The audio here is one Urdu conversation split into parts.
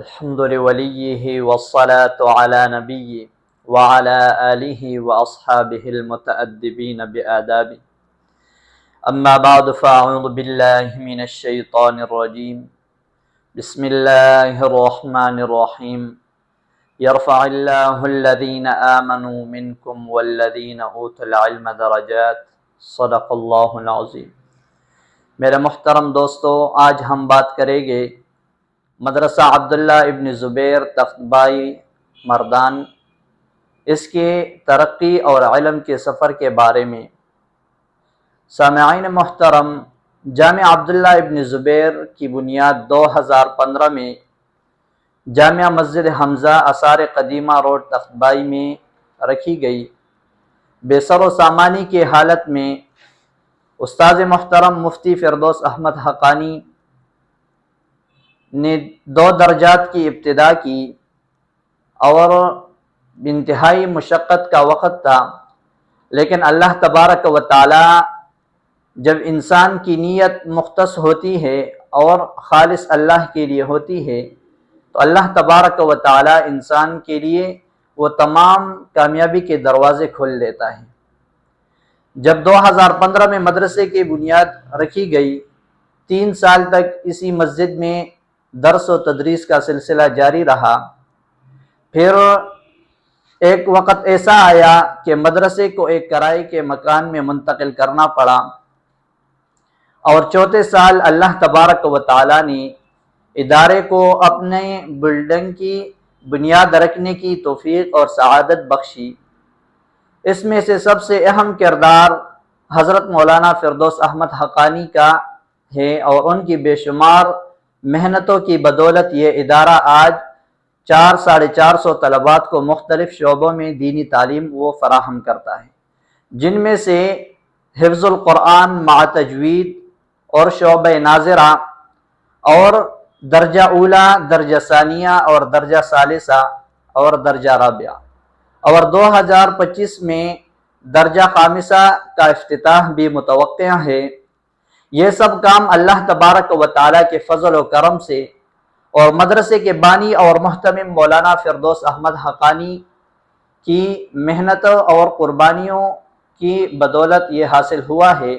الحمد لوليه والصلاة على نبيه وعلى آله وأصحابه المتأدبين بآدابه أما بعد فأعوذ بالله من الشيطان الرجيم بسم الله الرحمن الرحيم يرفع الله الذين آمنوا منكم والذين أوتوا العلم درجات صدق اللہ العظیم۔ میرے محترم دوستو، آج ہم بات کریں گے مدرسہ عبداللہ ابن زبیر تختبائی مردان، اس کے ترقی اور علم کے سفر کے بارے میں۔ سامعین محترم، جامعہ عبداللہ ابن زبیر کی بنیاد 2015 میں جامعہ مسجد حمزہ آثار قدیمہ روڈ تختبائی میں رکھی گئی۔ بے سر و سامانی کی حالت میں استاذ محترم مفتی فردوس احمد حقانی نے 2 درجات کی ابتدا کی اور انتہائی مشقت کا وقت تھا، لیکن اللہ تبارک و تعالی جب انسان کی نیت مختص ہوتی ہے اور خالص اللہ کے لیے ہوتی ہے تو اللہ تبارک و تعالی انسان کے لیے وہ تمام کامیابی کے دروازے کھول دیتا ہے۔ جب 2015 میں مدرسے کی بنیاد رکھی گئی، 3 سال تک اسی مسجد میں درس و تدریس کا سلسلہ جاری رہا۔ پھر ایک وقت ایسا آیا کہ مدرسے کو ایک کرائے کے مکان میں منتقل کرنا پڑا، اور 4تھے سال اللہ تبارک و تعالی نے ادارے کو اپنے بلڈنگ کی بنیاد رکھنے کی توفیق اور سعادت بخشی۔ اس میں سے سب سے اہم کردار حضرت مولانا فردوس احمد حقانی کا ہے، اور ان کی بے شمار محنتوں کی بدولت یہ ادارہ آج 400-450 طلبات کو مختلف شعبوں میں دینی تعلیم وہ فراہم کرتا ہے، جن میں سے حفظ القرآن مع تجوید اور شعبہ ناظرہ اور درجہ اولا، درجہ ثانیہ اور درجہ ثالثہ اور درجہ رابعہ، اور 2025 میں درجہ خامسہ کا افتتاح بھی متوقع ہے۔ یہ سب کام اللہ تبارک و تعالی کے فضل و کرم سے اور مدرسے کے بانی اور محتمم مولانا فردوس احمد حقانی کی محنت اور قربانیوں کی بدولت یہ حاصل ہوا ہے،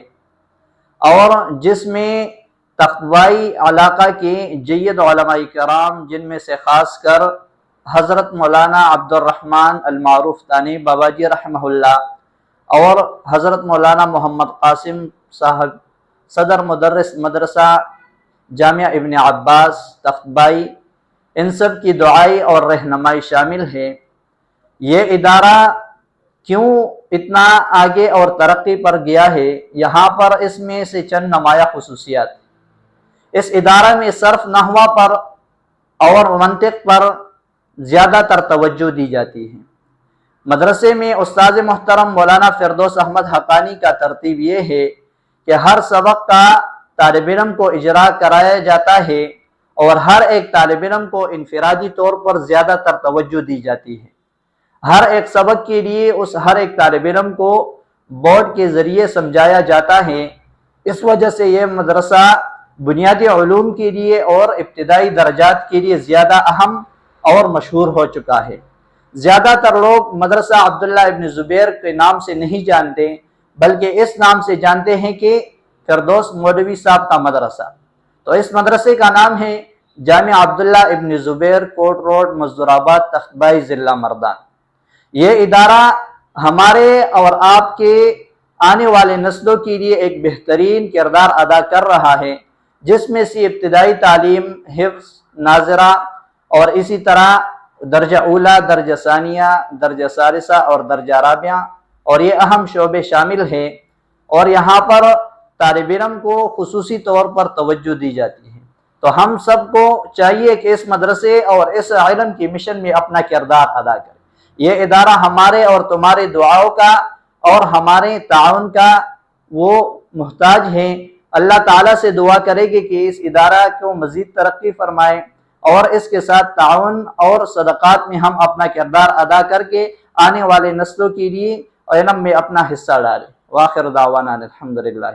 اور جس میں تختبائی علاقہ کے جید علماء کرام، جن میں سے خاص کر حضرت مولانا عبد الرحمن المعروف تانی بابا جی رحمہ اللہ اور حضرت مولانا محمد قاسم صاحب صدر مدرس مدرسہ جامعہ ابن عباس تختبائی، ان سب کی دعائی اور رہنمائی شامل ہے۔ یہ ادارہ کیوں اتنا آگے اور ترقی پر گیا ہے، یہاں پر اس میں سے چند نمایاں خصوصیات۔ اس ادارہ میں صرف نحو پر اور منطق پر زیادہ تر توجہ دی جاتی ہے۔ مدرسے میں استاذ محترم مولانا فردوس احمد حقانی کا ترتیب یہ ہے کہ ہر سبق کا طالب علم کو اجرا کرایا جاتا ہے، اور ہر ایک طالب علم کو انفرادی طور پر زیادہ تر توجہ دی جاتی ہے۔ ہر ایک سبق کے لیے اس ہر ایک طالب علم کو بورڈ کے ذریعے سمجھایا جاتا ہے۔ اس وجہ سے یہ مدرسہ بنیادی علوم کے لیے اور ابتدائی درجات کے لیے زیادہ اہم اور مشہور ہو چکا ہے۔ زیادہ تر لوگ مدرسہ عبداللہ ابن زبیر کے نام سے نہیں جانتے، بلکہ اس نام سے جانتے ہیں کہ فردوس مولوی صاحب کا مدرسہ۔ تو اس مدرسے کا نام ہے جامعہ عبداللہ ابن زبیر، کوٹ روڈ، مزدور آباد، تختبائی، ضلع مردان۔ یہ ادارہ ہمارے اور آپ کے آنے والے نسلوں کے لیے ایک بہترین کردار ادا کر رہا ہے، جس میں سے ابتدائی تعلیم، حفظ، ناظرہ اور اسی طرح درجہ اولا، درجہ ثانیہ، درجہ ثالثہ اور درجہ رابعہ اور یہ اہم شعبے شامل ہیں، اور یہاں پر طالب علم کو خصوصی طور پر توجہ دی جاتی ہے۔ تو ہم سب کو چاہیے کہ اس مدرسے اور اس علم کی مشن میں اپنا کردار ادا کریں۔ یہ ادارہ ہمارے اور تمہارے دعاؤں کا اور ہمارے تعاون کا وہ محتاج ہے۔ اللہ تعالیٰ سے دعا کرے گی کہ اس ادارہ کو مزید ترقی فرمائے، اور اس کے ساتھ تعاون اور صدقات میں ہم اپنا کردار ادا کر کے آنے والے نسلوں کے لیے علم میں اپنا حصہ ڈالیں۔ وآخر دعوانا الحمدللہ۔